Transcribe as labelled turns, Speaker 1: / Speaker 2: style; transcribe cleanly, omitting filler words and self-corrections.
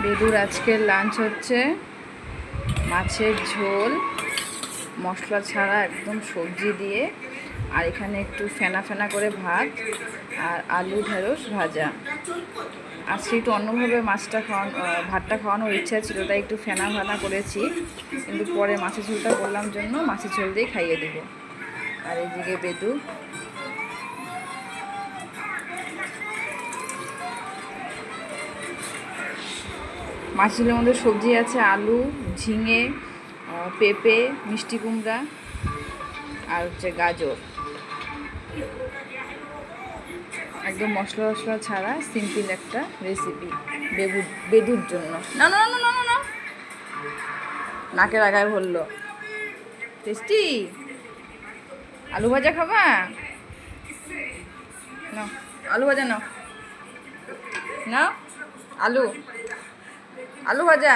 Speaker 1: বেদুর আজকের লাঞ্চ হচ্ছে মাছের ঝোল, মশলা ছাড়া একদম সবজি দিয়ে, আর এখানে একটু ফেনা ফেনা করে ভাত আর আলু ঢেঁড়স ভাজা। আজকে একটু অন্যভাবে ভাতটা খাওয়ানোর ইচ্ছা ছিল, তাই একটু ফেনা ফেনা করেছি, কিন্তু পরে মাছের ঝোলটা করলাম জন্য মাছের ঝোল দিয়ে খাইয়ে দেবো। আর এইদিকে বেদু মাছের মধ্যে সবজি আছে আলু, ঝিঙে, পেঁপে, মিষ্টি কুমড়া আর হচ্ছে গাজর। একদম মশলা মশলা ছাড়া সিম্পল একটা রেসিপি বেদুর জন্য। না না না না না না, নাকের আগায় ভরলো। টেস্টি আলু ভাজা খাবা? না আলু ভাজা নাও, না আলু ভাজা।